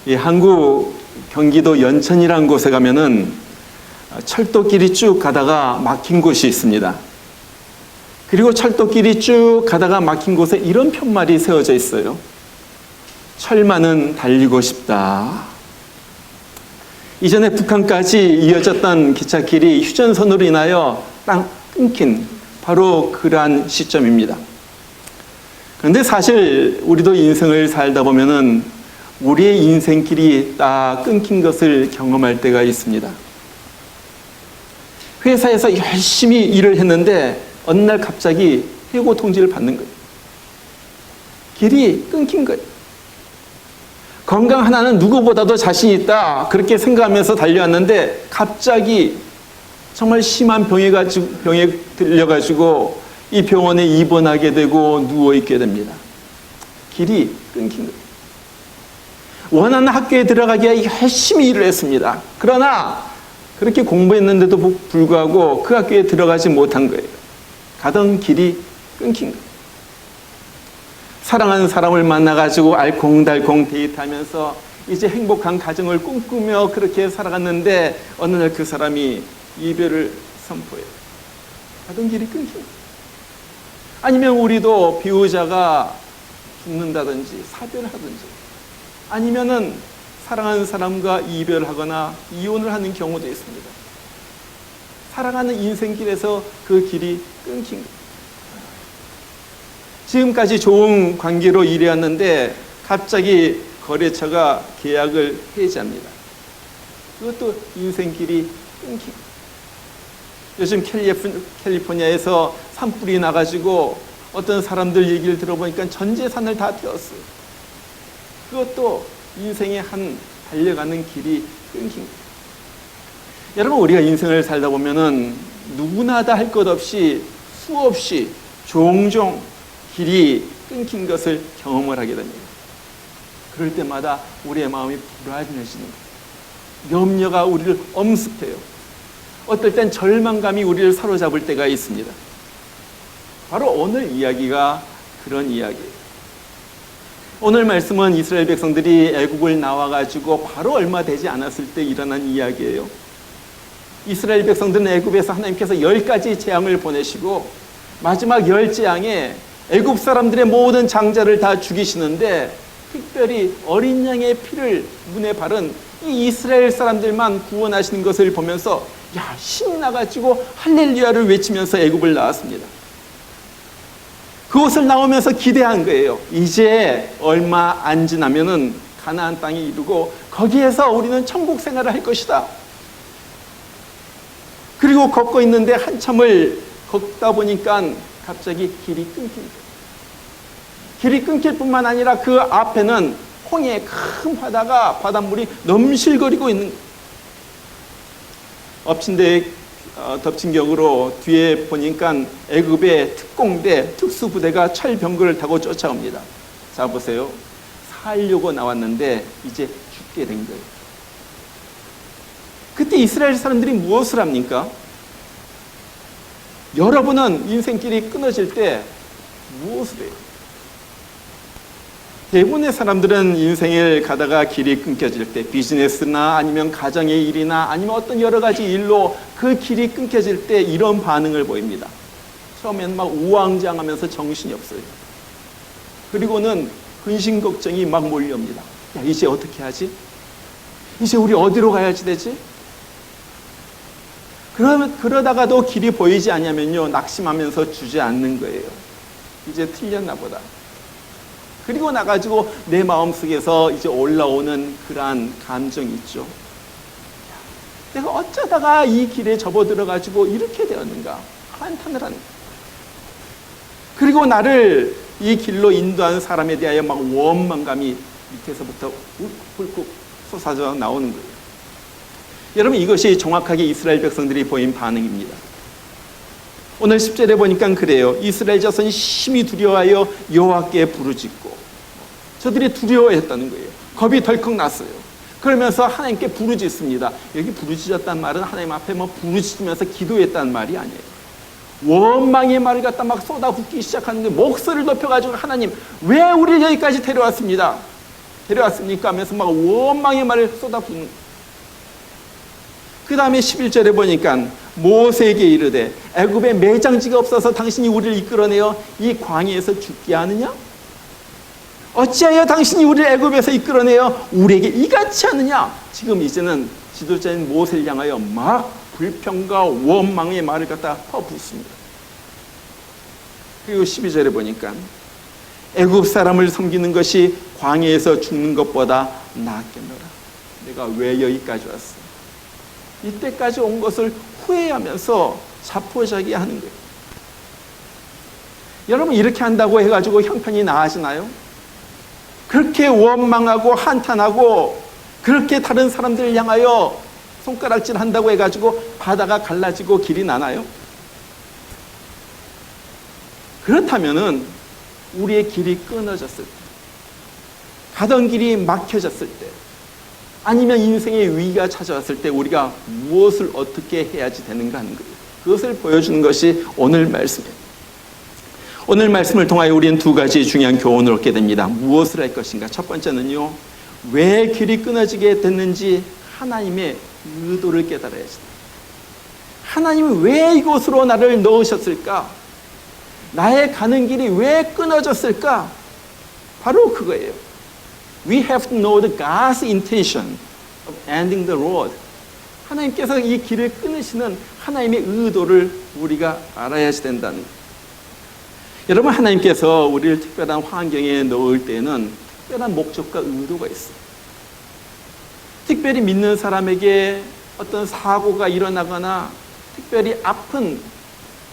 이 한국 경기도 연천이라는 곳에 가면은 철도길이 쭉 가다가 막힌 곳이 있습니다. 그리고 철도길이 쭉 가다가 막힌 곳에 이런 편말이 세워져 있어요. 철만은 달리고 싶다. 이전에 북한까지 이어졌던 기찻길이 휴전선으로 인하여 딱 끊긴 바로 그러한 시점입니다. 그런데 사실 우리도 인생을 살다 보면은 우리의 인생길이 딱 끊긴 것을 경험할 때가 있습니다. 회사에서 열심히 일을 했는데 어느 날 갑자기 해고 통지를 받는 거예요. 길이 끊긴 거예요. 건강 하나는 누구보다도 자신 있다 그렇게 생각하면서 달려왔는데 갑자기 정말 심한 병에 들려가지고 이 병원에 입원하게 되고 누워있게 됩니다. 길이 끊긴 거예요. 원하는 학교에 들어가기에 열심히 일을 했습니다. 그러나 그렇게 공부했는데도 불구하고 그 학교에 들어가지 못한 거예요. 가던 길이 끊긴 거예요. 사랑하는 사람을 만나가지고 알콩달콩 데이트하면서 이제 행복한 가정을 꿈꾸며 그렇게 살아갔는데 어느 날 그 사람이 이별을 선포해요. 가던 길이 끊긴 거예요. 아니면 우리도 배우자가 죽는다든지 사별하든지 아니면은 사랑하는 사람과 이별하거나 이혼을 하는 경우도 있습니다. 살아가는 인생길에서 그 길이 끊긴 거예요. 지금까지 좋은 관계로 일해왔는데 갑자기 거래처가 계약을 해지합니다. 그것도 인생길이 끊긴 거예요. 요즘 캘리포니아에서 산불이 나가지고 어떤 사람들 얘기를 들어보니까 전 재산을 다 태웠어요. 그것도 인생의 한 달려가는 길이 끊긴 거예요. 여러분, 우리가 인생을 살다 보면은 누구나 다 할 것 없이 수없이 종종 길이 끊긴 것을 경험을 하게 됩니다. 그럴 때마다 우리의 마음이 불안해지는 거예요. 염려가 우리를 엄습해요. 어떨 땐 절망감이 우리를 사로잡을 때가 있습니다. 바로 오늘 이야기가 그런 이야기예요. 오늘 말씀은 이스라엘 백성들이 애국을 나와가지고 바로 얼마 되지 않았을 때 일어난 이야기예요. 이스라엘 백성들은 애국에서 하나님께서 10가지 재앙을 보내시고 마지막 10재앙에 애국 사람들의 모든 장자를 다 죽이시는데 특별히 어린 양의 피를 문에 바른 이 이스라엘 사람들만 구원하시는 것을 보면서 신이 나가지고 할렐루야를 외치면서 애국을 나왔습니다. 그곳을 나오면서 기대한 거예요. 이제 얼마 안 지나면은 가나안 땅에 이르고 거기에서 우리는 천국 생활을 할 것이다. 그리고 걷고 있는데 한참을 걷다 보니까 갑자기 길이 끊깁니다. 길이 끊길 뿐만 아니라 그 앞에는 홍해의 큰 바다가 바닷물이 넘실거리고 있는 거예요. 덮친 격으로 뒤에 보니까 애굽의 특공대 특수부대가 철병거를 타고 쫓아옵니다. 자, 보세요. 살려고 나왔는데 이제 죽게 된 거예요. 그때 이스라엘 사람들이 무엇을 합니까? 여러분은 인생길이 끊어질 때 무엇을 해요? 대부분의 사람들은 인생을 가다가 길이 끊겨질 때 비즈니스나 아니면 가정의 일이나 아니면 어떤 여러 가지 일로 그 길이 끊겨질 때 이런 반응을 보입니다. 처음에는 막 우왕좌왕하면서 정신이 없어요. 그리고는 근심 걱정이 막 몰려옵니다. 야, 이제 어떻게 하지? 이제 우리 어디로 가야지 되지? 그러다가도 길이 보이지 않냐면요, 낙심하면서 주저앉는 거예요. 이제 틀렸나 보다. 그리고 나가지고 내 마음속에서 이제 올라오는 그러한 감정이 있죠. 내가 어쩌다가 이 길에 접어들어가지고 이렇게 되었는가? 한탄을 하는. 그리고 나를 이 길로 인도한 사람에 대하여 막 원망감이 밑에서부터 훌쩍 솟아져 나오는 거예요. 여러분, 이것이 정확하게 이스라엘 백성들이 보인 반응입니다. 오늘 10절에 보니까 그래요. 이스라엘 자손이 심히 두려워하여 여호와께 부르짖고, 저들이 두려워했다는 거예요. 겁이 덜컥 났어요. 그러면서 하나님께 부르짖습니다. 여기 부르짖었다는 말은 하나님 앞에 부르짖으면서 기도했다는 말이 아니에요. 원망의 말을 갖다 막 쏟아붓기 시작하는데 목소리를 높여가지고 하나님, 왜 우리를 여기까지 데려왔습니다? 데려왔습니까? 하면서 막 원망의 말을 쏟아붓는. 그 다음에 11절에 보니까 모세에게 이르되 애굽에 매장지가 없어서 당신이 우리를 이끌어내어 이 광야에서 죽게 하느냐? 어찌하여 당신이 우리를 애굽에서 이끌어내어 우리에게 이같이 하느냐? 지금 이제는 지도자인 모세를 향하여 막 불평과 원망의 말을 갖다 퍼붓습니다. 그리고 12절에 보니까 애굽 사람을 섬기는 것이 광야에서 죽는 것보다 낫겠노라. 내가 왜 여기까지 왔어? 이때까지 온 것을 후회하면서 자포자기하는 거예요. 여러분, 이렇게 한다고 해가지고 형편이 나아지나요? 그렇게 원망하고 한탄하고 그렇게 다른 사람들을 향하여 손가락질 한다고 해가지고 바다가 갈라지고 길이 나나요? 그렇다면은 우리의 길이 끊어졌을 때, 가던 길이 막혀졌을 때, 아니면 인생의 위기가 찾아왔을 때 우리가 무엇을 어떻게 해야지 되는가 하는 거예요. 그것을 보여주는 것이 오늘 말씀이에요. 오늘 말씀을 통하여 우리는 두 가지 중요한 교훈을 얻게 됩니다. 무엇을 할 것인가? 첫 번째는요, 왜 길이 끊어지게 됐는지 하나님의 의도를 깨달아야지. 하나님이 왜 이곳으로 나를 넣으셨을까? 나의 가는 길이 왜 끊어졌을까? 바로 그거예요. We have to know the God's intention of ending the road. 하나님께서 이 길을 끊으시는 하나님의 의도를 우리가 알아야지 된다는 거예요. 여러분, 하나님께서 우리를 특별한 환경에 넣을 때는 특별한 목적과 의도가 있어요. 특별히 믿는 사람에게 어떤 사고가 일어나거나 특별히 아픈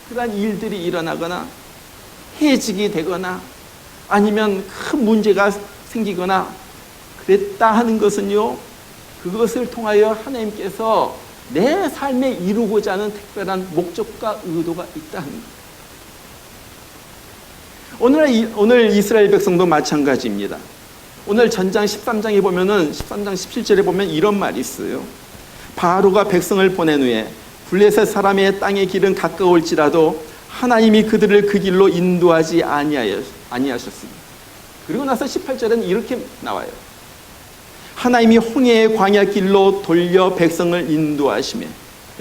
그러한 일들이 일어나거나 해직이 되거나 아니면 큰 문제가 생기거나 그랬다 하는 것은요, 그것을 통하여 하나님께서 내 삶에 이루고자 하는 특별한 목적과 의도가 있다는 거예요. 오늘 이스라엘 백성도 마찬가지입니다. 오늘 전장 13장에 보면은 13장 17절에 보면 이런 말이 있어요. 바로가 백성을 보낸 후에 블레셋 사람의 땅의 길은 가까울지라도 하나님이 그들을 그 길로 인도하지 아니하셨습니다. 그리고 나서 18절에는 이렇게 나와요. 하나님이 홍해의 광야 길로 돌려 백성을 인도하시며.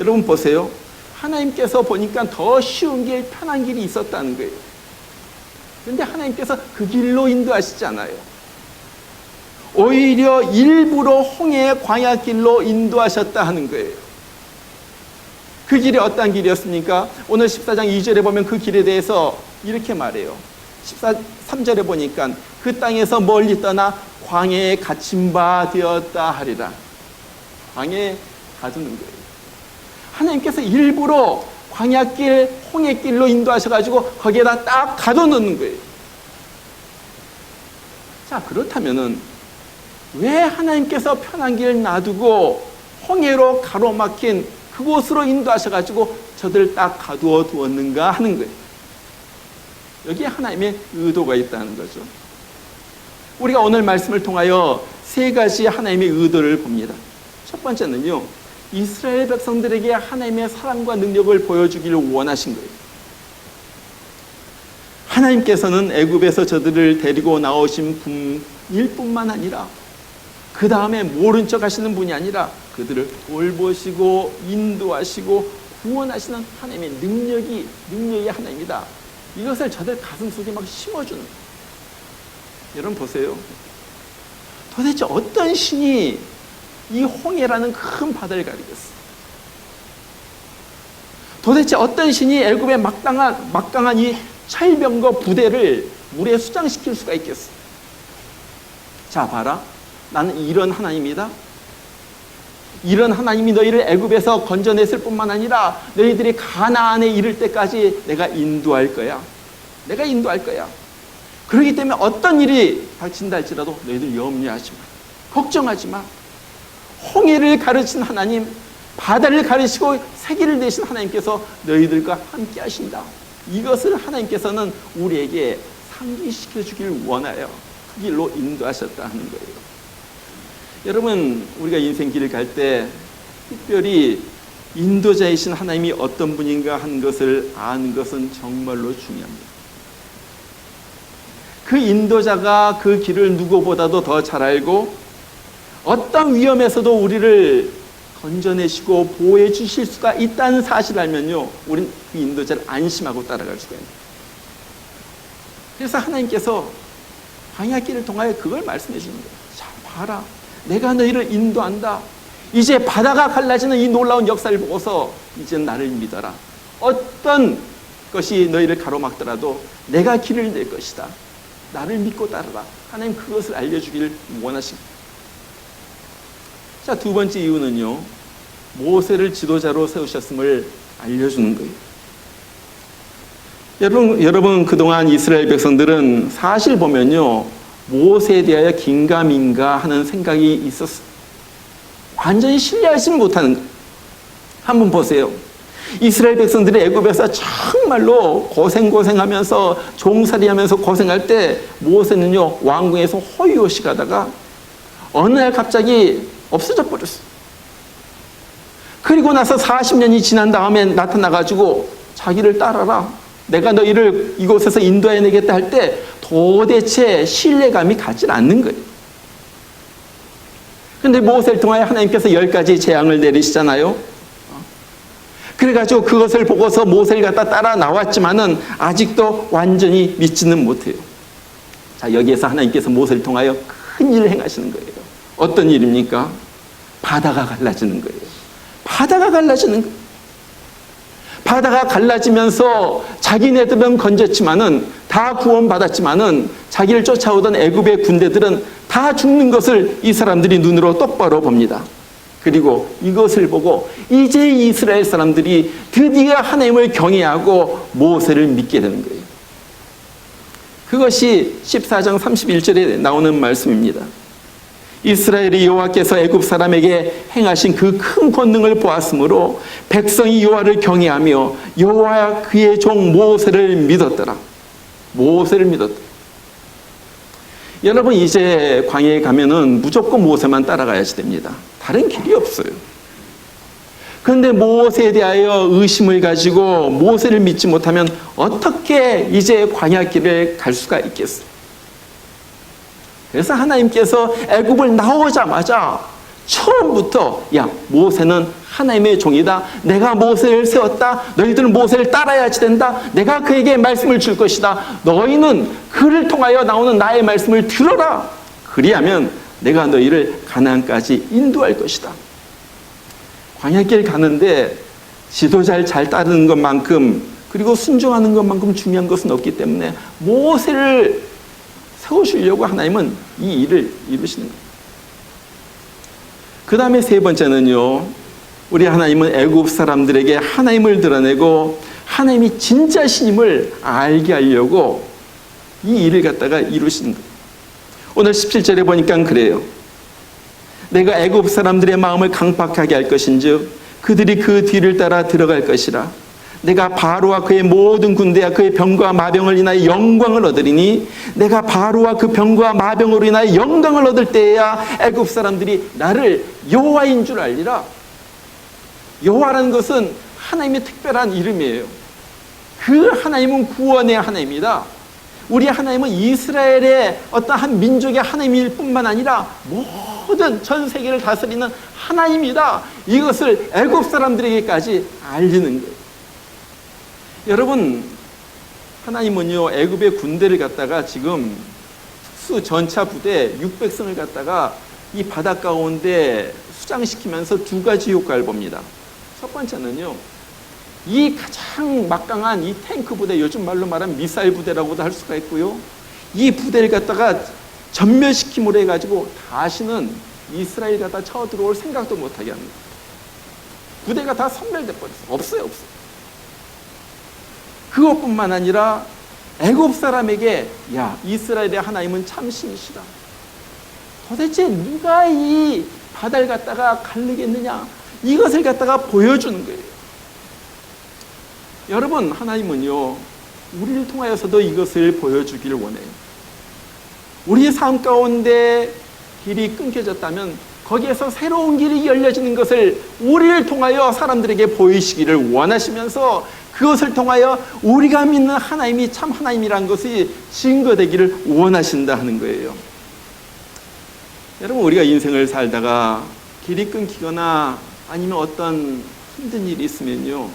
여러분 보세요. 하나님께서 보니까 더 쉬운 길, 편한 길이 있었다는 거예요. 그런데 하나님께서 그 길로 인도하시지 않아요. 오히려 일부러 홍해의 광야 길로 인도하셨다 하는 거예요. 그 길이 어떤 길이었습니까? 오늘 14장 2절에 보면 그 길에 대해서 이렇게 말해요. 13절에 보니까 그 땅에서 멀리 떠나 광야에 갇힌 바 되었다 하리라. 광야에 가두는 거예요. 하나님께서 일부러 광야길, 홍해길로 인도하셔가지고 거기에다 딱 가둬놓는 거예요. 자, 그렇다면은 왜 하나님께서 편한 길 놔두고 홍해로 가로막힌 그곳으로 인도하셔가지고 저들 딱 가두어 두었는가 하는 거예요. 여기에 하나님의 의도가 있다는 거죠. 우리가 오늘 말씀을 통하여 세 가지 하나님의 의도를 봅니다. 첫 번째는요, 이스라엘 백성들에게 하나님의 사랑과 능력을 보여주기를 원하신 거예요. 하나님께서는 애굽에서 저들을 데리고 나오신 분일 뿐만 아니라 그 다음에 모른 척 하시는 분이 아니라 그들을 돌보시고 인도하시고 구원하시는 하나님의 능력이 하나님이다. 이것을 저들 가슴속에 막 심어주는. 여러분 보세요. 도대체 어떤 신이 이 홍해라는 큰 바다를 가리겠어? 도대체 어떤 신이 애굽의 막강한 이 철병거 부대를 물에 수장시킬 수가 있겠어? 자, 봐라. 나는 이런 하나님이다. 이런 하나님이 너희를 애굽에서 건져냈을 뿐만 아니라 너희들이 가나안에 이를 때까지 내가 인도할 거야. 내가 인도할 거야. 그렇기 때문에 어떤 일이 닥친다 할지라도 너희들 염려하지 마. 걱정하지 마. 홍해를 가르친 하나님, 바다를 가르치고 세계를 내신 하나님께서 너희들과 함께 하신다. 이것을 하나님께서는 우리에게 상기시켜 주길 원하여 그 길로 인도하셨다 하는 거예요. 여러분, 우리가 인생 길을 갈 때 특별히 인도자이신 하나님이 어떤 분인가 하는 것을 아는 것은 정말로 중요합니다. 그 인도자가 그 길을 누구보다도 더 잘 알고 어떤 위험에서도 우리를 건져내시고 보호해 주실 수가 있다는 사실을 알면요, 우린 그 인도자를 안심하고 따라갈 수가 있는 거예요. 그래서 하나님께서 광야길을 통하여 그걸 말씀해 주는 거예요. 자, 봐라. 내가 너희를 인도한다. 이제 바다가 갈라지는 이 놀라운 역사를 보고서 이제 나를 믿어라. 어떤 것이 너희를 가로막더라도 내가 길을 낼 것이다. 나를 믿고 따르라. 하나님 그것을 알려주기를 원하십니다. 자, 두 번째 이유는요, 모세를 지도자로 세우셨음을 알려주는 거예요. 여러분 그동안 이스라엘 백성들은 사실 보면요, 모세에 대하여 긴가민가 하는 생각이 있었어요. 완전히 신뢰하지 못하는 거예요. 한번 보세요. 이스라엘 백성들이 애굽에서 정말로 고생하면서 종살이하면서 고생할 때 모세는요, 왕궁에서 호의호식 하다가 어느 날 갑자기 없어져 버렸어요. 그리고 나서 40년이 지난 다음에 나타나가지고 자기를 따라라. 내가 너희를 이곳에서 인도해내겠다 할 때 도대체 신뢰감이 가지 않는 거예요. 그런데 모세를 통하여 하나님께서 10가지 재앙을 내리시잖아요. 그래가지고 그것을 보고서 모세를 갖다 따라 나왔지만은 아직도 완전히 믿지는 못해요. 자, 여기에서 하나님께서 모세를 통하여 큰 일을 행하시는 거예요. 어떤 일입니까? 바다가 갈라지는 거예요. 바다가 갈라지는 거예요. 바다가 갈라지면서 자기네들은 건졌지만은, 다 구원받았지만은 자기를 쫓아오던 애굽의 군대들은 다 죽는 것을 이 사람들이 눈으로 똑바로 봅니다. 그리고 이것을 보고 이제 이스라엘 사람들이 드디어 하나님을 경외하고 모세를 믿게 되는 거예요. 그것이 14장 31절에 나오는 말씀입니다. 이스라엘이 여호와께서 애굽 사람에게 행하신 그 큰 권능을 보았으므로 백성이 여호와를 경외하며 여호와와 그의 종 모세를 믿었더라. 모세를 믿었더라. 여러분, 이제 광야에 가면은 무조건 모세만 따라가야지 됩니다. 다른 길이 없어요. 그런데 모세에 대하여 의심을 가지고 모세를 믿지 못하면 어떻게 이제 광야길을 갈 수가 있겠어요? 그래서 하나님께서 애굽을 나오자마자 처음부터, 야, 모세는 하나님의 종이다. 내가 모세를 세웠다. 너희들은 모세를 따라야지 된다. 내가 그에게 말씀을 줄 것이다. 너희는 그를 통하여 나오는 나의 말씀을 들어라. 그리하면 내가 너희를 가나안까지 인도할 것이다. 광야길 가는데 지도자를 잘 따르는 것만큼, 그리고 순종하는 것만큼 중요한 것은 없기 때문에 모세를 세우시려고 하나님은 이 일을 이루시는 거예요. 그 다음에 세 번째는요, 우리 하나님은 애굽 사람들에게 하나님을 드러내고 하나님이 진짜 신임을 알게 하려고 이 일을 갖다가 이루시는 거예요. 오늘 17절에 보니까 그래요. 내가 애굽 사람들의 마음을 강팍하게 할 것인즉 그들이 그 뒤를 따라 들어갈 것이라. 내가 바로와 그의 모든 군대와 그의 병과 마병을 인하여 영광을 얻으리니 내가 바로와 그 병과 마병으로 인하여 영광을 얻을 때에야 애굽 사람들이 나를 여호와인 줄 알리라. 여호와라는 것은 하나님의 특별한 이름이에요. 그 하나님은 구원의 하나님이다. 우리 하나님은 이스라엘의 어떤 한 민족의 하나님일 뿐만 아니라 모든 전 세계를 다스리는 하나님이다. 이것을 애굽 사람들에게까지 알리는 거예요. 여러분, 하나님은요, 애굽의 군대를 갖다가 지금 특수 전차 부대 600성을 갖다가 이 바다 가운데 수장시키면서 두 가지 효과를 봅니다. 첫 번째는요, 이 가장 막강한 이 탱크 부대, 요즘 말로 말하면 미사일 부대라고도 할 수가 있고요, 이 부대를 갖다가 전멸시킴으로 해가지고 다시는 이스라엘 갖다 쳐들어올 생각도 못하게 합니다. 부대가 다 섬멸돼 버렸어요. 없어요. 그것뿐만 아니라 애굽 사람에게, 야, 이스라엘의 하나님은 참 신이시다. 도대체 누가 이 바다를 갖다가 가르겠느냐, 이것을 갖다가 보여주는 거예요. 여러분, 하나님은요, 우리를 통하여서도 이것을 보여주기를 원해요. 우리의 삶 가운데 길이 끊겨졌다면 거기에서 새로운 길이 열려지는 것을 우리를 통하여 사람들에게 보이시기를 원하시면서 그것을 통하여 우리가 믿는 하나님이 참 하나님이라는 것이 증거되기를 원하신다 하는 거예요. 여러분, 우리가 인생을 살다가 길이 끊기거나 아니면 어떤 힘든 일이 있으면요,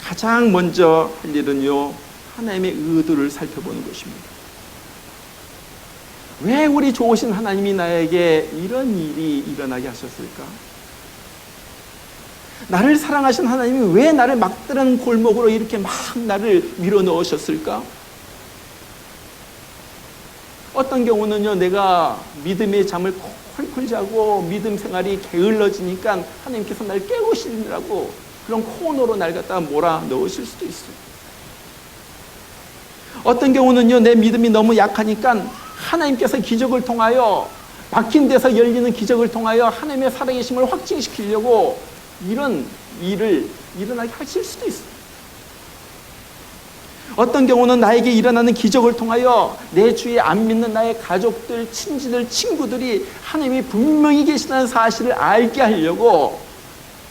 가장 먼저 할 일은요, 하나님의 의도를 살펴보는 것입니다. 왜 우리 좋으신 하나님이 나에게 이런 일이 일어나게 하셨을까? 나를 사랑하신 하나님이 왜 나를 막다른 골목으로 이렇게 막 나를 밀어 넣으셨을까? 어떤 경우는요, 내가 믿음의 잠을 콜콜 자고 믿음 생활이 게을러지니까 하나님께서 날 깨우시느라고 그런 코너로 날 갖다 몰아 넣으실 수도 있어요. 어떤 경우는요, 내 믿음이 너무 약하니까 하나님께서 기적을 통하여, 박힌 데서 열리는 기적을 통하여 하나님의 살아계심을 확증시키려고 이런 일을 일어나게 하실 수도 있어요. 어떤 경우는 나에게 일어나는 기적을 통하여 내 주위에 안 믿는 나의 가족들, 친지들, 친구들이 하나님이 분명히 계시다는 사실을 알게 하려고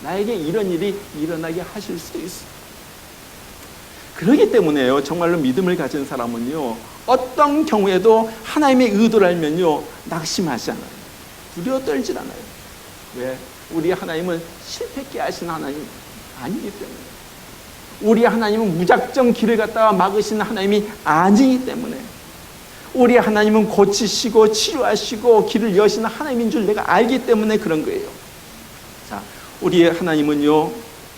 나에게 이런 일이 일어나게 하실 수도 있어요. 그렇기 때문에요, 정말로 믿음을 가진 사람은요, 어떤 경우에도 하나님의 의도를 알면요, 낙심하지 않아요. 두려워 떨질 않아요. 왜? 우리 하나님은 실패케 하신 하나님 아니기 때문에. 우리 하나님은 무작정 길을 갖다가 막으시는 하나님이 아니기 때문에. 우리 하나님은 고치시고 치료하시고 길을 여시는 하나님인 줄 내가 알기 때문에 그런 거예요. 자, 우리 하나님은요,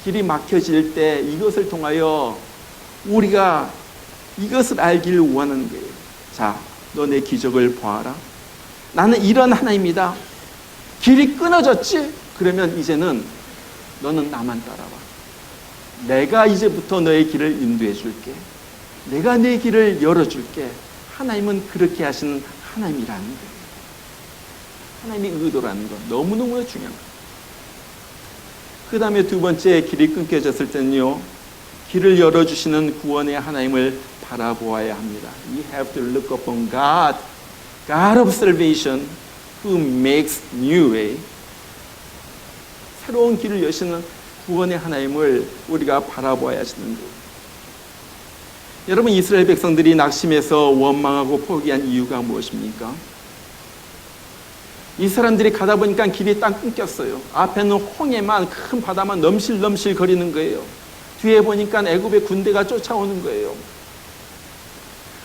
길이 막혀질 때 이것을 통하여 우리가 이것을 알기를 원하는 거예요. 자, 너 내 기적을 보아라. 나는 이런 하나님이다. 길이 끊어졌지? 그러면 이제는 너는 나만 따라와. 내가 이제부터 너의 길을 인도해 줄게. 내가 내 길을 열어줄게. 하나님은 그렇게 하시는 하나님이라는 거예요. 하나님의 의도라는 것 너무너무 중요한 거예요. 그 다음에 두 번째, 길이 끊겨졌을 때는요, 길을 열어주시는 구원의 하나님을 바라보아야 합니다. We have to look upon God, God of salvation, who makes new way. 새로운 길을 여시는 구원의 하나님을 우리가 바라보아야 하시는 거예요. 여러분, 이스라엘 백성들이 낙심해서 원망하고 포기한 이유가 무엇입니까? 이 사람들이 가다 보니까 길이 딱 끊겼어요. 앞에는 홍해만, 큰 바다만 넘실넘실 거리는 거예요. 뒤에 보니까 애굽의 군대가 쫓아오는 거예요.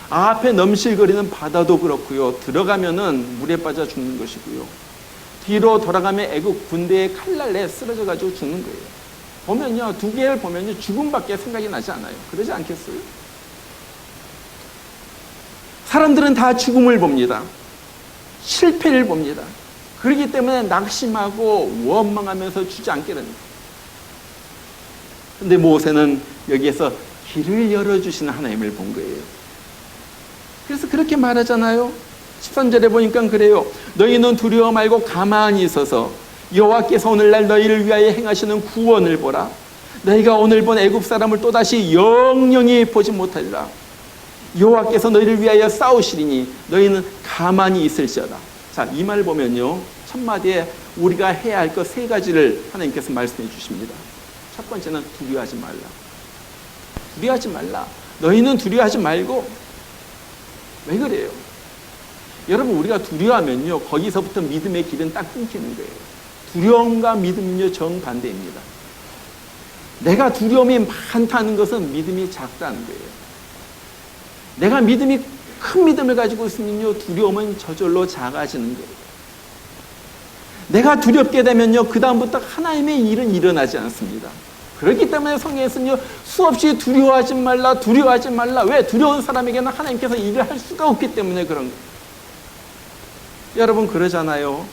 앞에 넘실거리는 바다도 그렇고요, 들어가면은 물에 빠져 죽는 것이고요, 뒤로 돌아가면 애굽 군대의 칼날에 쓰러져 가지고 죽는 거예요. 보면요, 두 개를 보면요, 죽음밖에 생각이 나지 않아요. 그러지 않겠어요? 사람들은 다 죽음을 봅니다. 실패를 봅니다. 그렇기 때문에 낙심하고 원망하면서 주저앉게 됩니다. 근데 모세는 여기에서 길을 열어주시는 하나님을 본 거예요. 그래서 그렇게 말하잖아요. 13절에 보니까 그래요. 너희는 두려워 말고 가만히 있어서 여호와께서 오늘날 너희를 위하여 행하시는 구원을 보라. 너희가 오늘 본 애굽 사람을 또다시 영영히 보지 못하리라. 여호와께서 너희를 위하여 싸우시리니 너희는 가만히 있을지어다. 자, 이 말을 보면요, 첫 마디에 우리가 해야 할 것 세 가지를 하나님께서 말씀해 주십니다. 첫 번째는 두려워하지 말라. 두려워하지 말라. 너희는 두려워하지 말고. 왜 그래요? 여러분, 우리가 두려워하면요, 거기서부터 믿음의 길은 딱 끊기는 거예요. 두려움과 믿음은요, 정반대입니다. 내가 두려움이 많다는 것은 믿음이 작다는 거예요. 내가 큰 믿음을 가지고 있으면요, 두려움은 저절로 작아지는 거예요. 내가 두렵게 되면요, 그 다음부터 하나님의 일은 일어나지 않습니다. 그렇기 때문에 성경에서는요, 수없이 두려워하지 말라, 두려워하지 말라. 왜? 두려운 사람에게는 하나님께서 일을 할 수가 없기 때문에 그런 거예요. 여러분, 그러잖아요.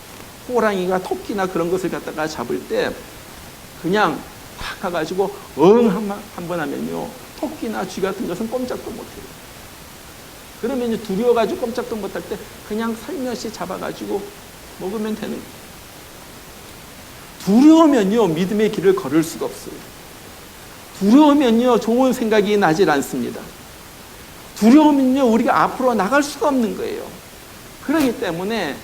호랑이가 토끼나 그런 것을 갖다가 잡을 때 그냥 탁 가가지고 한 번 하면요, 토끼나 쥐 같은 것은 꼼짝도 못해요. 그러면 두려워가지고 꼼짝도 못할 때 그냥 살며시 잡아가지고 먹으면 되는 거예요. 두려우면요, 믿음의 길을 걸을 수가 없어요. 두려우면요, 좋은 생각이 나질 않습니다. 두려우면요, 우리가 앞으로 나갈 수가 없는 거예요. 그렇기 때문에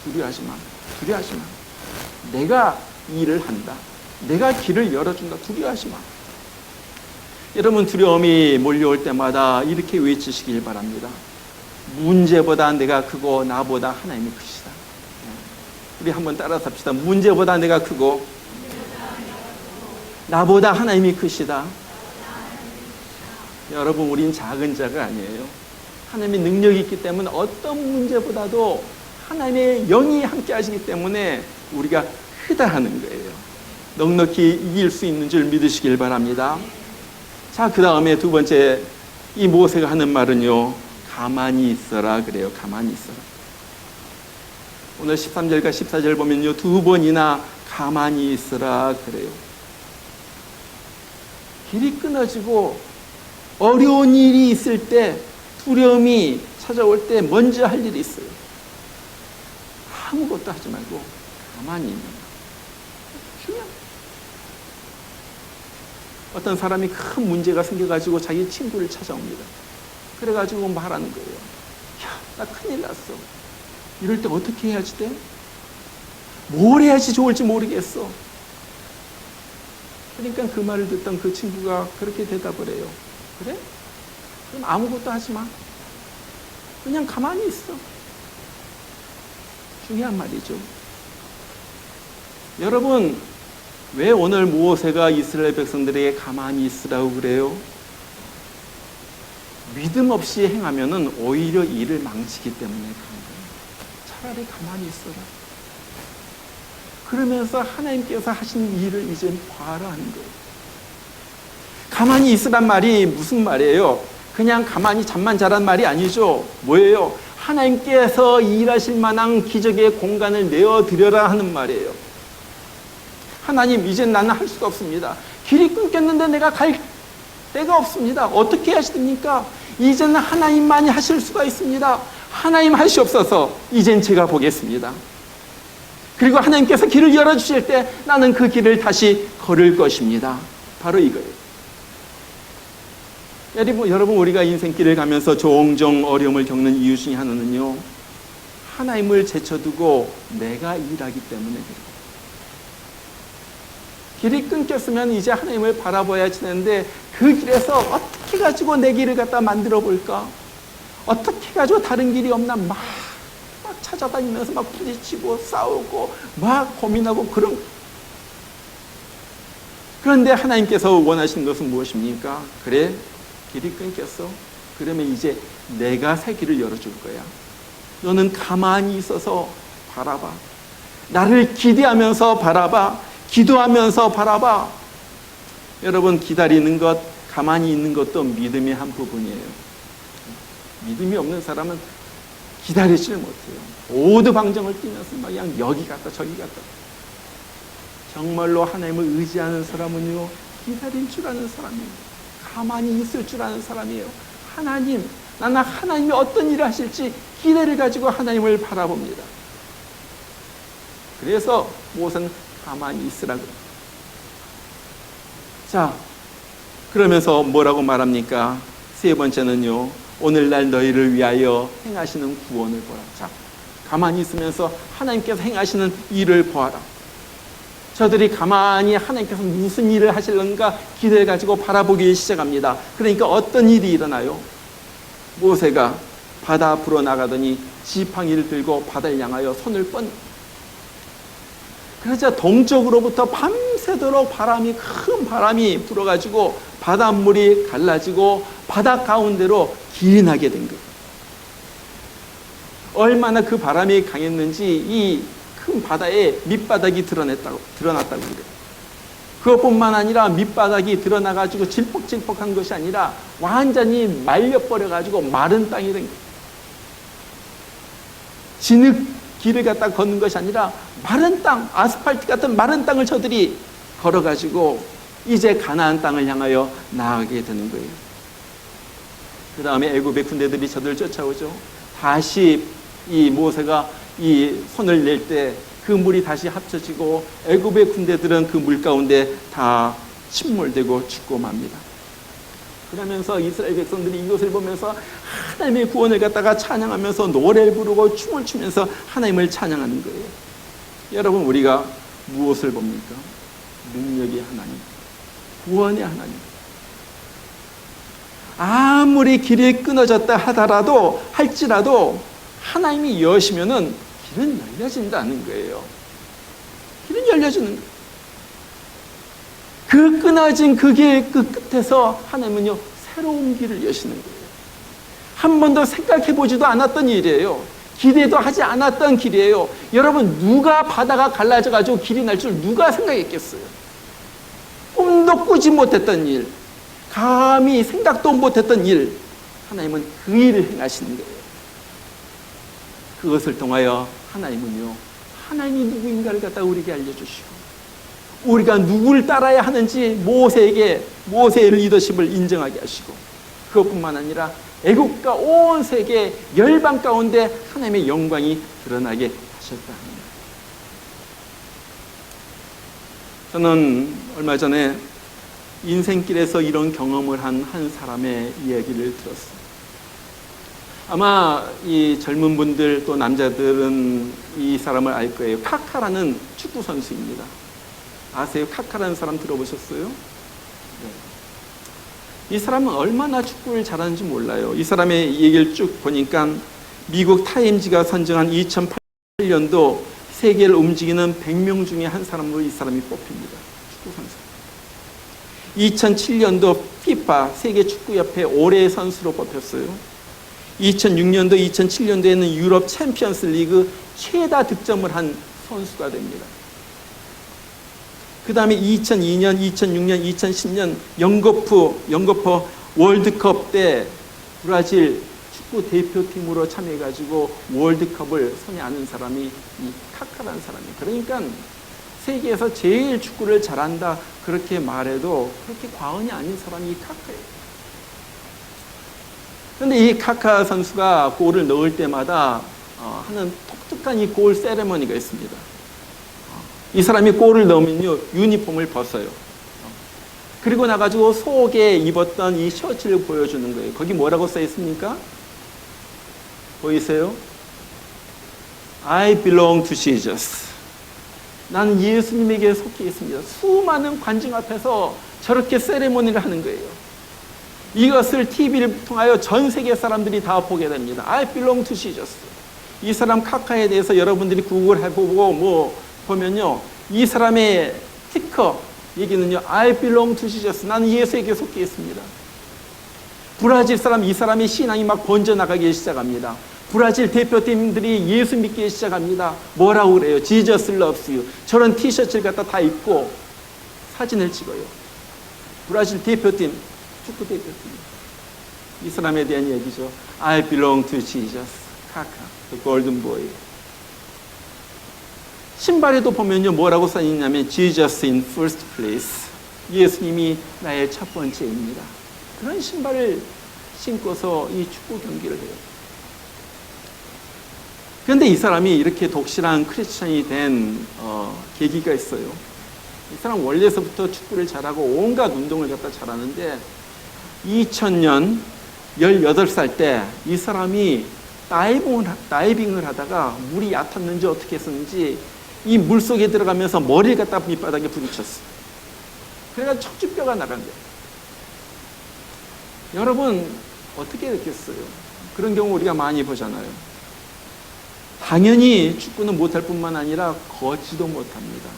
두려워하지 마, 두려워하지 마. 내가 일을 한다. 내가 길을 열어준다. 두려워하지 마. 여러분, 두려움이 몰려올 때마다 이렇게 외치시길 바랍니다. 문제보다 내가 크고 나보다 하나님이 크시다. 우리 한번 따라서 합시다. 문제보다 내가 크고 나보다 하나님이 크시다. 여러분, 우린 작은 자가 아니에요. 하나님의 능력이 있기 때문에 어떤 문제보다도 하나님의 영이 함께 하시기 때문에 우리가 크다 하는 거예요. 넉넉히 이길 수 있는 줄 믿으시길 바랍니다. 자, 그 다음에 두 번째, 이 모세가 하는 말은요, 가만히 있어라 그래요. 가만히 있어라. 오늘 13절과 14절 보면요, 두 번이나 가만히 있어라 그래요. 길이 끊어지고 어려운 일이 있을 때, 두려움이 찾아올 때 먼저 할 일이 있어요. 아무것도 하지 말고 가만히 있는 거예요. 중요합니다. 어떤 사람이 큰 문제가 생겨가지고 자기 친구를 찾아옵니다. 그래가지고 말하는 거예요. 야, 나 큰일 났어. 이럴 때 어떻게 해야지 돼? 뭘 해야지 좋을지 모르겠어. 그러니까 그 말을 듣던 그 친구가 그렇게 대답을 해요. 그래? 그럼 아무것도 하지 마. 그냥 가만히 있어. 중요한 말이죠. 여러분, 왜 오늘 모세가 이스라엘 백성들에게 가만히 있으라고 그래요? 믿음 없이 행하면은 오히려 일을 망치기 때문에 그런 거예요. 차라리 가만히 있어라. 그러면서 하나님께서 하신 일을 이제 봐라 하는 거예요. 가만히 있으란 말이 무슨 말이에요? 그냥 가만히 잠만 자란 말이 아니죠. 뭐예요? 하나님께서 일하실 만한 기적의 공간을 내어드려라 하는 말이에요. 하나님, 이젠 나는 할 수가 없습니다. 길이 끊겼는데 내가 갈 데가 없습니다. 어떻게 하시됩니까? 이제는 하나님만이 하실 수가 있습니다. 하나님 하시옵소서. 이젠 제가 보겠습니다. 그리고 하나님께서 길을 열어주실 때 나는 그 길을 다시 걸을 것입니다. 바로 이거예요. 여러분, 우리가 인생길을 가면서 종종 어려움을 겪는 이유 중에 하나는요, 하나님을 제쳐두고 내가 일하기 때문에 그래요. 길이 끊겼으면 이제 하나님을 바라봐야 지는데 그 길에서 어떻게 가지고 내 길을 갖다 만들어 볼까? 어떻게 가지고 다른 길이 없나 막 찾아다니면서 막 부딪히고 싸우고 막 고민하고 그런데 하나님께서 원하시는 것은 무엇입니까? 그래, 길이 끊겼어. 그러면 이제 내가 새 길을 열어줄 거야. 너는 가만히 있어서 바라봐. 나를 기대하면서 바라봐. 기도하면서 바라봐. 여러분, 기다리는 것, 가만히 있는 것도 믿음의 한 부분이에요. 믿음이 없는 사람은 기다리지를 못해요. 모두 방정을 뛰면서 막 그냥 여기 갔다 저기 갔다. 정말로 하나님을 의지하는 사람은요, 기다릴 줄 아는 사람이에요. 가만히 있을 줄 아는 사람이에요. 하나님, 나는 하나님이 어떤 일을 하실지 기대를 가지고 하나님을 바라봅니다. 그래서 모세는 가만히 있으라고. 자, 그러면서 뭐라고 말합니까? 세 번째는요, 오늘날 너희를 위하여 행하시는 구원을 보라. 자, 가만히 있으면서 하나님께서 행하시는 일을 보아라. 저들이 가만히 하나님께서 무슨 일을 하실런가 기대를 가지고 바라보기 시작합니다. 그러니까 어떤 일이 일어나요? 모세가 바다 앞으로 나가더니 지팡이를 들고 바다를 향하여 손을 뻗. 그러자 동쪽으로부터 밤새도록 큰 바람이 불어가지고 바닷물이 갈라지고 바다 가운데로 기인하게 된 거예요. 얼마나 그 바람이 강했는지 이 큰 바다에 밑바닥이 드러났다고 그래요. 그것뿐만 아니라 밑바닥이 드러나가지고 질퍽질퍽한 것이 아니라 완전히 말려버려가지고 마른 땅이 된 거예요. 진흙 길을 갖다 걷는 것이 아니라 마른 땅, 아스팔트 같은 마른 땅을 저들이 걸어가지고 이제 가나안 땅을 향하여 나아가게 되는 거예요. 그 다음에 애굽의 군대들이 저들을 쫓아오죠. 다시 이 모세가 이 손을 낼 때 그 물이 다시 합쳐지고 애굽의 군대들은 그 물 가운데 다 침몰되고 죽고 맙니다. 그러면서 이스라엘 백성들이 이것을 보면서 하나님의 구원을 갖다가 찬양하면서 노래를 부르고 춤을 추면서 하나님을 찬양하는 거예요. 여러분, 우리가 무엇을 봅니까? 능력의 하나님, 구원의 하나님. 아무리 길이 끊어졌다 할지라도 하나님이 여시면은 길은 열려진다는 거예요. 길은 열려지는 거예요. 그 끊어진 그 길 그 끝에서 하나님은요, 새로운 길을 여시는 거예요. 한 번도 생각해 보지도 않았던 일이에요. 기대도 하지 않았던 길이에요. 여러분, 누가 바다가 갈라져가지고 길이 날 줄 누가 생각했겠어요? 꿈도 꾸지 못했던 일, 감히 생각도 못했던 일, 하나님은 그 일을 행하시는 거예요. 그것을 통하여 하나님은요, 하나님이 누구인가를 갖다 우리에게 알려주시고, 우리가 누구를 따라야 하는지 모세의 리더십을 인정하게 하시고, 그것뿐만 아니라 애국과 온 세계 열방 가운데 하나님의 영광이 드러나게 하셨다 합니다. 저는 얼마 전에 인생길에서 이런 경험을 한 사람의 이야기를 들었어요. 아마 이 젊은 분들 또 남자들은 이 사람을 알 거예요. 카카라는 축구 선수입니다. 아세요? 카카라는 사람 들어보셨어요? 네. 이 사람은 얼마나 축구를 잘하는지 몰라요. 이 사람의 얘기를 쭉 보니까 미국 타임즈가 선정한 2008년도 세계를 움직이는 100명 중에 한 사람으로 이 사람이 뽑힙니다. 축구 선수. 2007년도 FIFA 세계축구협회 올해의 선수로 뽑혔어요. 2006년도, 2007년도에는 유럽 챔피언스 리그 최다 득점을 한 선수가 됩니다. 그 다음에 2002년, 2006년, 2010년 영거포 월드컵 때 브라질 축구 대표팀으로 참여해가지고 월드컵을 손에 안은 사람이 이 카카라는 사람이에요. 그러니까 세계에서 제일 축구를 잘한다 그렇게 말해도 그렇게 과언이 아닌 사람이 이 카카예요. 그런데 이 카카 선수가 골을 넣을 때마다 하는 독특한 이 골 세레머니가 있습니다. 이 사람이 골을 넣으면요, 유니폼을 벗어요. 그리고 나가지고 속에 입었던 이 셔츠를 보여주는 거예요. 거기 뭐라고 써 있습니까? 보이세요? I belong to Jesus. 난 예수님에게 속해 있습니다. 수많은 관중 앞에서 저렇게 세레모니를 하는 거예요. 이것을 TV를 통하여 전 세계 사람들이 다 보게 됩니다. I belong to Jesus. 이 사람 카카에 대해서 여러분들이 구글 해보고 보면요, 이 사람의 스티커 얘기는요, I belong to Jesus. 나는 예수에게 속해 있습니다. 브라질 사람, 이 사람의 신앙이 막 번져나가기 시작합니다. 브라질 대표팀들이 예수 믿기 시작합니다. 뭐라고 그래요? Jesus loves you. 저런 티셔츠를 갖다 다 입고 사진을 찍어요. 브라질 대표팀, 축구 대표팀. 이 사람에 대한 얘기죠. I belong to Jesus. 카카, the golden boy. 신발에도 보면요, 뭐라고 써있냐면 Jesus in first place. 예수님이 나의 첫 번째입니다. 그런 신발을 신고서 이 축구 경기를 해요. 그런데 이 사람이 이렇게 독실한 크리스천이 된 계기가 있어요. 이 사람 원래서부터 축구를 잘하고 온갖 운동을 갖다 잘하는데 2000년 18살 때 이 사람이 다이빙을 하다가 물이 얕았는지 어떻게 했었는지 이 물속에 들어가면서 머리를 갖다 밑바닥에 부딪혔어요. 그래서 척추뼈가 나간 거예요. 여러분 어떻게 느꼈어요? 그런 경우 우리가 많이 보잖아요. 당연히 축구는 못할 뿐만 아니라 걷지도 못합니다.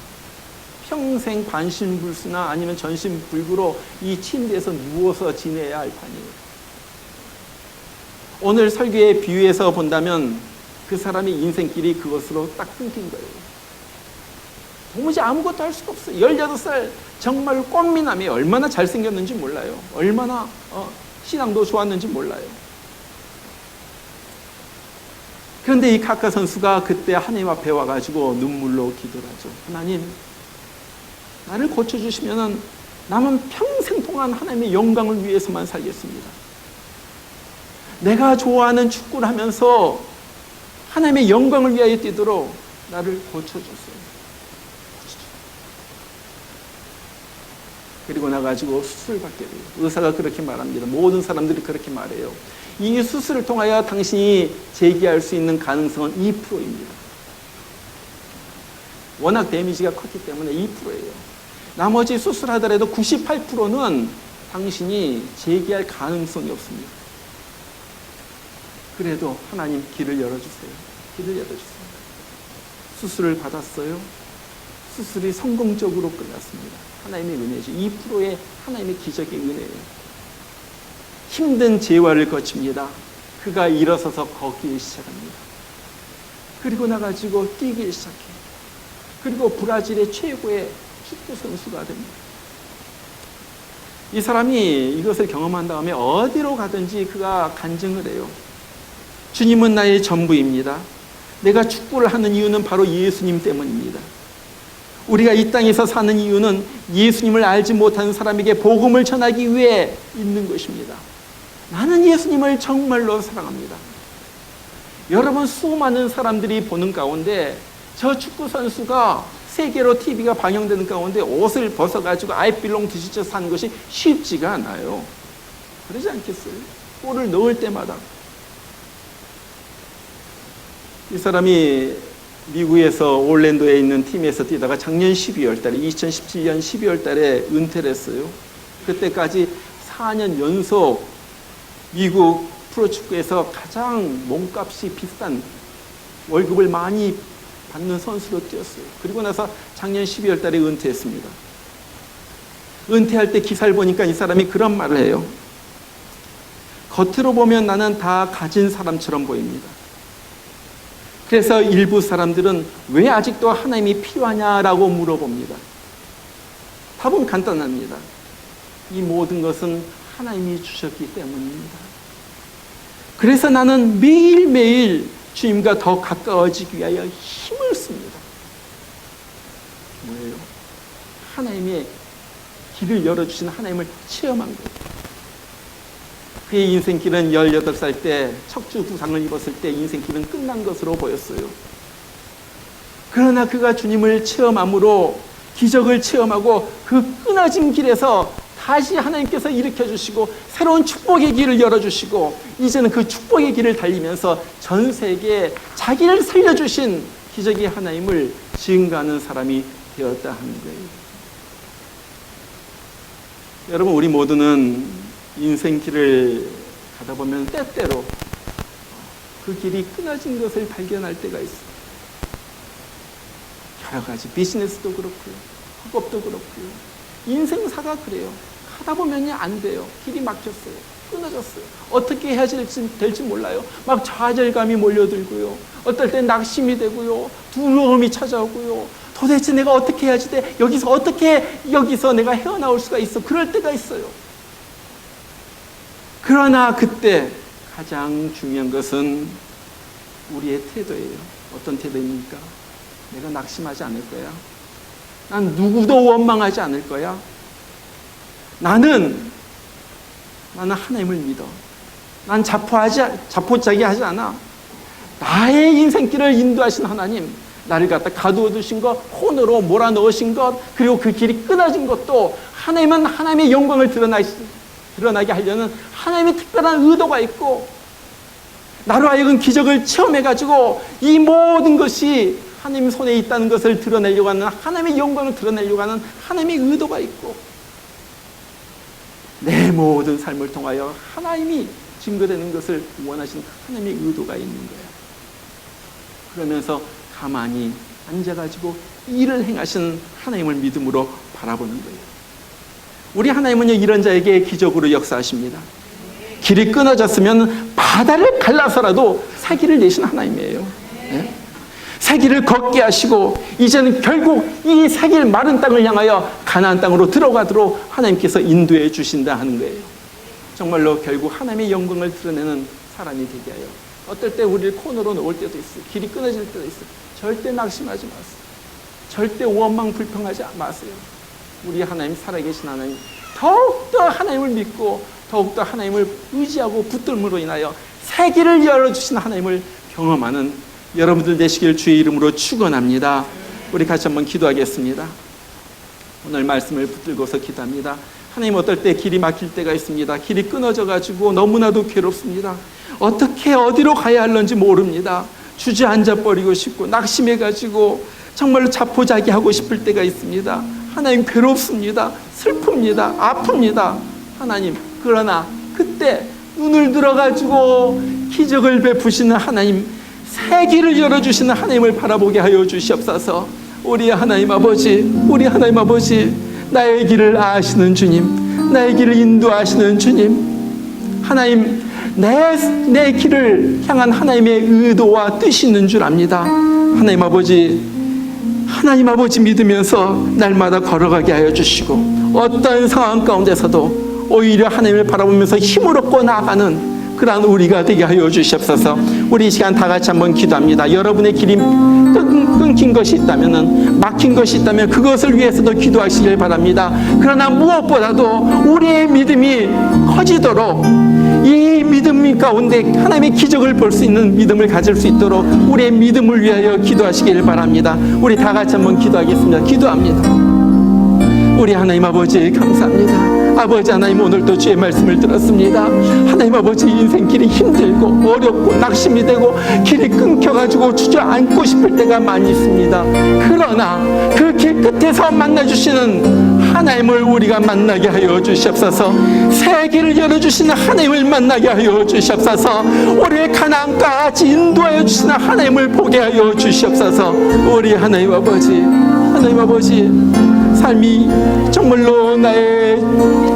평생 반신불수나 아니면 전신불구로 이 침대에서 누워서 지내야 할 판이에요. 오늘 설교의 비유에서 본다면 그 사람의 인생길이 그것으로 딱 끊긴 거예요. 도무지 아무것도 할 수가 없어요. 18살 정말 꽃미남이 얼마나 잘생겼는지 몰라요. 얼마나 신앙도 좋았는지 몰라요. 그런데 이 카카 선수가 그때 하나님 앞에 와가지고 눈물로 기도를 하죠. 하나님, 나를 고쳐주시면 남은 평생 동안 하나님의 영광을 위해서만 살겠습니다. 내가 좋아하는 축구를 하면서 하나님의 영광을 위하여 뛰도록 나를 고쳐주세요. 그리고 나가지고 수술을 받게 돼요. 의사가 그렇게 말합니다. 모든 사람들이 그렇게 말해요. 이 수술을 통하여 당신이 재기할 수 있는 가능성은 2%입니다. 워낙 데미지가 컸기 때문에 2%예요. 나머지 수술하더라도 98%는 당신이 재기할 가능성이 없습니다. 그래도 하나님 길을 열어주세요. 길을 열어주세요. 수술을 받았어요. 수술이 성공적으로 끝났습니다. 하나님의 은혜죠. 2%의 하나님의 기적의 은혜예요. 힘든 재활을 거칩니다. 그가 일어서서 걷기 시작합니다. 그리고 나가지고 뛰기 시작해요. 그리고 브라질의 최고의 축구 선수가 됩니다. 이 사람이 이것을 경험한 다음에 어디로 가든지 그가 간증을 해요. 주님은 나의 전부입니다. 내가 축구를 하는 이유는 바로 예수님 때문입니다. 우리가 이 땅에서 사는 이유는 예수님을 알지 못하는 사람에게 복음을 전하기 위해 있는 것입니다. 나는 예수님을 정말로 사랑합니다. 여러분, 수많은 사람들이 보는 가운데 저 축구 선수가 세계로 TV가 방영되는 가운데 옷을 벗어가지고 I belong to Jesus 사는 것이 쉽지가 않아요. 그러지 않겠어요? 골을 넣을 때마다. 이 사람이 미국에서 올랜도에 있는 팀에서 뛰다가 작년 12월 달에 2017년 12월 달에 은퇴를 했어요. 그때까지 4년 연속 미국 프로축구에서 가장 몸값이 비싼 월급을 많이 받는 선수로 뛰었어요. 그리고 나서 작년 12월 달에 은퇴했습니다. 은퇴할 때 기사를 보니까 이 사람이 그런 말을 해요. 겉으로 보면 나는 다 가진 사람처럼 보입니다. 그래서 일부 사람들은 왜 아직도 하나님이 필요하냐라고 물어봅니다. 답은 간단합니다. 이 모든 것은 하나님이 주셨기 때문입니다. 그래서 나는 매일매일 주님과 더 가까워지기 위하여 힘을 씁니다. 뭐예요? 하나님의 길을 열어주신 하나님을 체험한 거예요. 그의 인생길은 18살 때 척추 부상을 입었을 때 인생길은 끝난 것으로 보였어요. 그러나 그가 주님을 체험함으로 기적을 체험하고 그 끊어진 길에서 다시 하나님께서 일으켜주시고 새로운 축복의 길을 열어주시고 이제는 그 축복의 길을 달리면서 전 세계에 자기를 살려주신 기적의 하나님을 증거하는 사람이 되었다 하는 거예요. 여러분, 우리 모두는 인생길을 가다 보면 때때로 그 길이 끊어진 것을 발견할 때가 있어요. 여러 가지 비즈니스도 그렇고요, 학업도 그렇고요, 인생사가 그래요. 가다 보면요 안 돼요. 길이 막혔어요. 끊어졌어요. 어떻게 해야 될지 몰라요. 막 좌절감이 몰려들고요, 어떨 땐 낙심이 되고요, 두려움이 찾아오고요. 도대체 내가 어떻게 해야지 돼? 여기서 내가 헤어나올 수가 있어? 그럴 때가 있어요. 그러나 그때 가장 중요한 것은 우리의 태도예요. 어떤 태도입니까? 내가 낙심하지 않을 거야. 난 누구도 원망하지 않을 거야. 나는 하나님을 믿어. 난 자포자기 하지 않아. 나의 인생길을 인도하신 하나님, 나를 갖다 가두어 두신 것, 혼으로 몰아넣으신 것, 그리고 그 길이 끊어진 것도 하나님은 하나님의 영광을 드러나게 하려는 하나님의 특별한 의도가 있고, 나로 하여금 기적을 체험해가지고 이 모든 것이 하나님 손에 있다는 것을 드러내려고 하는, 하나님의 영광을 드러내려고 하는 하나님의 의도가 있고, 내 모든 삶을 통하여 하나님이 증거되는 것을 원하시는 하나님의 의도가 있는 거예요. 그러면서 가만히 앉아가지고 일을 행하시는 하나님을 믿음으로 바라보는 거예요. 우리 하나님은요, 이런 자에게 기적으로 역사하십니다. 길이 끊어졌으면 바다를 갈라서라도 사기를 내신 하나님이에요. 네? 사기를 걷게 하시고 이제는 결국 이 사기를 마른 땅을 향하여 가나안 땅으로 들어가도록 하나님께서 인도해 주신다 하는 거예요. 정말로 결국 하나님의 영광을 드러내는 사람이 되게 하여, 어떨 때 우리를 코너로 놓을 때도 있어요. 길이 끊어질 때도 있어요. 절대 낙심하지 마세요. 절대 원망 불평하지 마세요. 우리 하나님, 살아계신 하나님, 더욱더 하나님을 믿고 더욱더 하나님을 의지하고 붙들므로 인하여 새 길을 열어주신 하나님을 경험하는 여러분들 되시길 주의 이름으로 축원합니다. 우리 같이 한번 기도하겠습니다. 오늘 말씀을 붙들고서 기도합니다. 하나님, 어떨 때 길이 막힐 때가 있습니다. 길이 끊어져 가지고 너무나도 괴롭습니다. 어떻게 어디로 가야 할는지 모릅니다. 주저앉아 버리고 싶고 낙심해 가지고 정말로 자포자기하고 싶을 때가 있습니다. 하나님, 괴롭습니다. 슬픕니다. 아픕니다. 하나님, 그러나 그때 눈을 들어가지고 기적을 베푸시는 하나님, 새 길을 열어주시는 하나님을 바라보게 하여 주시옵소서. 우리 하나님 아버지, 우리 하나님 아버지, 나의 길을 아시는 주님, 나의 길을 인도하시는 주님, 하나님, 내 길을 향한 하나님의 의도와 뜻이 있는 줄 압니다. 하나님 아버지 믿으면서 날마다 걸어가게 하여 주시고, 어떤 상황 가운데서도 오히려 하나님을 바라보면서 힘을 얻고 나아가는 그러한 우리가 되게 하여 주시옵소서. 우리 이 시간 다 같이 한번 기도합니다. 여러분의 길이 끊긴 것이 있다면, 막힌 것이 있다면 그것을 위해서도 기도하시길 바랍니다. 그러나 무엇보다도 우리의 믿음이 커지도록, 이 믿음 가운데 하나님의 기적을 볼 수 있는 믿음을 가질 수 있도록 우리의 믿음을 위하여 기도하시길 바랍니다. 우리 다 같이 한번 기도하겠습니다. 기도합니다. 우리 하나님 아버지 감사합니다. 아버지 하나님, 오늘도 주의 말씀을 들었습니다. 하나님 아버지, 인생길이 힘들고 어렵고 낙심이 되고 길이 끊겨가지고 주저앉고 싶을 때가 많이 있습니다. 그러나 그 길 끝에서 만나주시는 하나님을 우리가 만나게 하여 주시옵소서. 새 길을 열어주시는 하나님을 만나게 하여 주시옵소서. 우리의 가나안까지 인도하여 주시는 하나님을 보게 하여 주시옵소서. 우리 하나님 아버지, 삶이 정말로 나의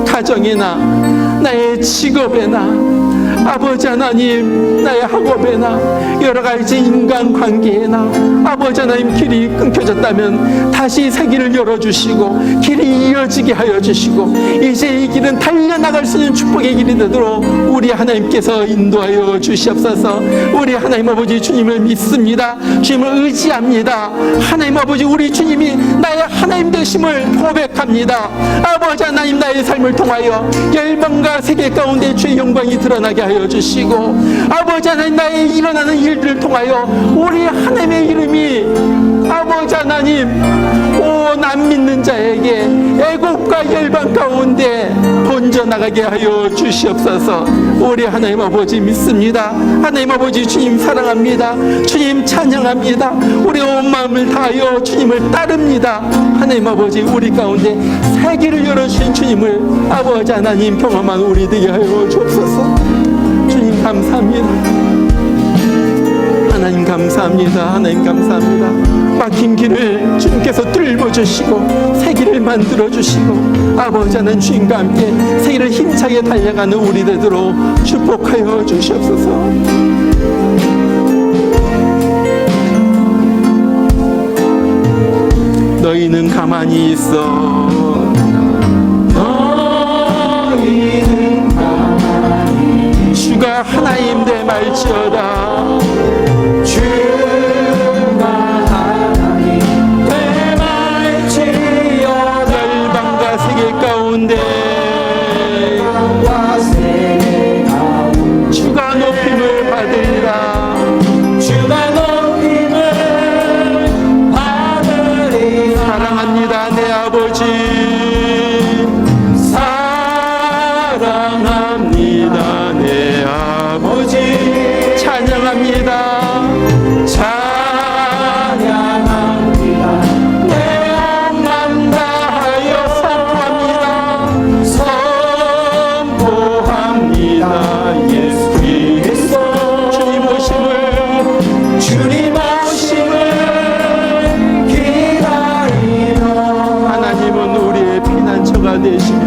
가정이나 나의 직업에나 아버지 하나님, 나의 학업에나 여러 가지 인간관계에나 아버지 하나님, 길이 끊겨졌다면 다시 새 길을 열어주시고 길이 이어지게 하여 주시고, 이제 이 길은 달려나갈 수 있는 축복의 길이 되도록 우리 하나님께서 인도하여 주시옵소서. 우리 하나님 아버지, 주님을 믿습니다. 주님을 의지합니다. 하나님 아버지, 우리 주님이 나의 하나님 되심을 고백합니다. 아버지 하나님, 나의 삶을 통하여 열방과 세계 가운데 주의 영광이 드러나게 하여 주시고, 아버지 하나님, 나의 일어나는 일들을 통하여 우리 하나님의 이름이 아버지 하나님, 난 믿는 자에게 애국과 열방 가운데 번져나가게 하여 주시옵소서. 우리 하나님 아버지 믿습니다. 하나님 아버지, 주님 사랑합니다. 주님 찬양합니다. 우리 온 마음을 다하여 주님을 따릅니다. 하나님 아버지, 우리 가운데 새 길을 열어주신 주님을 아버지 하나님 경험한 우리 되게 하여 주옵소서. 주님 감사합니다. 하나님 감사합니다. 하나님 감사합니다. 막힌 길을 주님께서 뚫어주시고 새 길을 만들어주시고, 아버지 하나님, 주님과 함께 새 길을 힘차게 달려가는 우리 되도록 축복하여 주시옵소서. 너희는 가만히 있어. 너희는 가만히, 주가 하나님 되 말지어다. 주가 하나님 되 말지어다. 열방과 세계 가운데 주가 높임을 받으리라. 주가 높임을 받으리라. 사랑합니다, 내 아버지. 사랑합니다, 내 아버지. 찬양합니다. 찬양합니다. 내 맘만 다하여 선포합니다. 예수 그리스도 주님 오심을 기다리며, 하나님은 우리의 피난처가 되시며,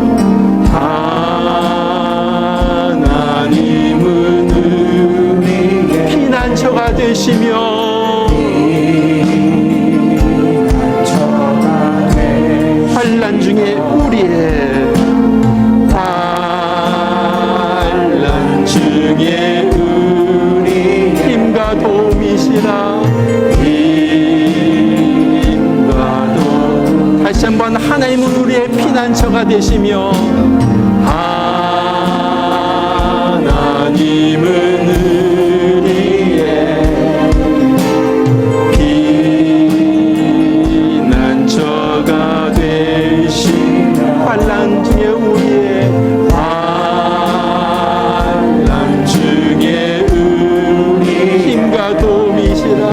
하나님은 우리의 피난처가 되시며, 환난 중에 우리의 환난 중에 우리의 힘과 도움이시라. 힘과 도움. 다시 한번, 하나님은 우리의 피난처가 되시며, 하나님은 우리의 피난처가 되시며, 환난 중에 우리의 환난 중에 우리 힘과 도움이시라.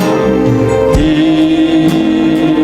힘과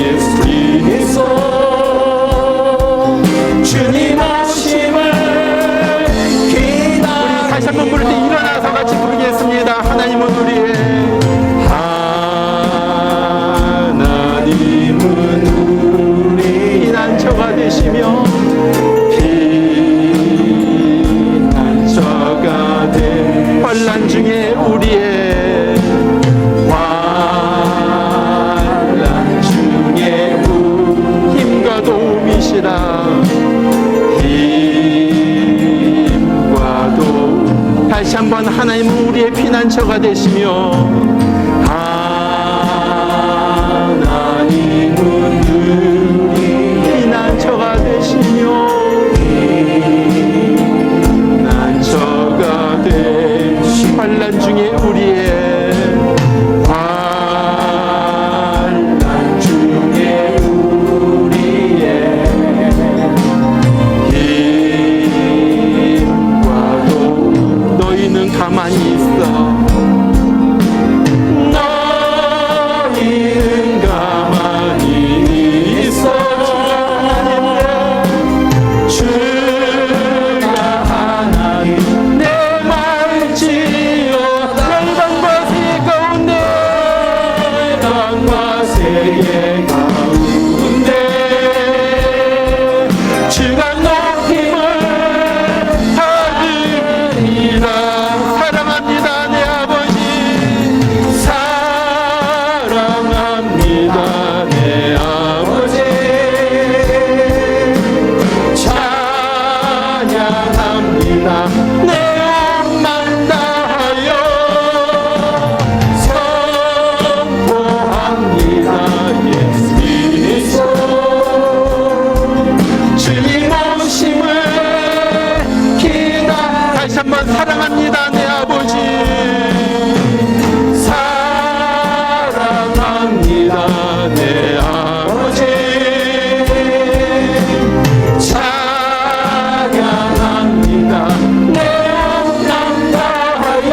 예수 그리스도 주님 오심을 기다리며 우리 다시 한번 부를 때 일어나서 같이 부르겠습니다. 하나님은 우리의 피난처가 되시며 피난처가 된 환난 중에 우리의 환난 중에 힘과 도움이시라 힘과 도움 다시 한번 하나님은 우리의 피난처가 되시며 하나님은 피난처가 되시며 피난처가 된 환난 중에 우리의 환난 중에 우리의 힘과 도움 너희는 가만히 있어 너희는 가만히 있어 주가 하나님 내 말지어 열방과 세계 가운데 열방과 세계 가운데 주가 높임을 받으리라 사랑합니다 내 아버지 사랑합니다 내 아버지 찬양합니다 내 몸만 다하여 선포합니다 예수 그리스도 주님 오심을 기다 다시 한번 사랑합니다 내 아버지 사랑합니다 내 아버지 찬양합니다 내 몸만 다하여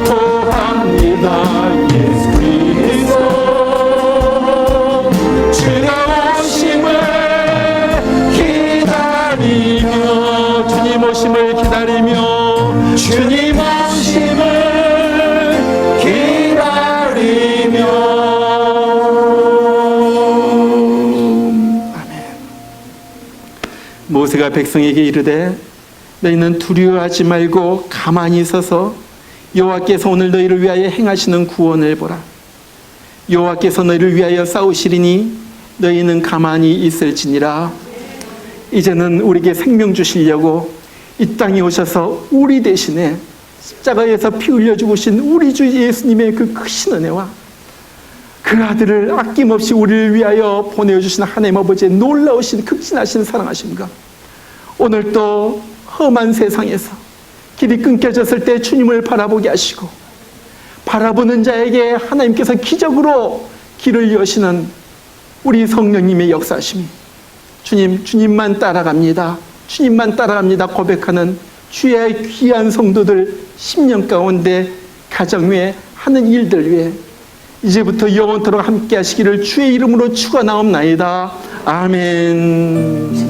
선포합니다 예수 그리스도 주가 오심을 기다리며 주님 오심을 기다리며 주님 오심을 기다리며 아멘. 모세가 백성에게 이르되 너희는 두려워하지 말고 가만히 서서 여호와께서 오늘 너희를 위하여 행하시는 구원을 보라. 여호와께서 너희를 위하여 싸우시리니 너희는 가만히 있을지니라. 이제는 우리에게 생명 주시려고 이 땅에 오셔서 우리 대신에 십자가에서 피 흘려 죽으신 우리 주 예수님의 그 크신 은혜와 그 아들을 아낌없이 우리를 위하여 보내주신 하나님 아버지의 놀라우신 극진하신 사랑하심과 오늘 또 험한 세상에서 길이 끊겨졌을 때 주님을 바라보게 하시고 바라보는 자에게 하나님께서 기적으로 길을 여시는 우리 성령님의 역사심이 주님만 따라갑니다. 주님만 따라갑니다. 고백하는 주의 귀한 성도들 10년 가운데 가정 위에 하는 일들 위에 이제부터 영원토록 함께 하시기를 주의 이름으로 축원하옵나이다. 아멘.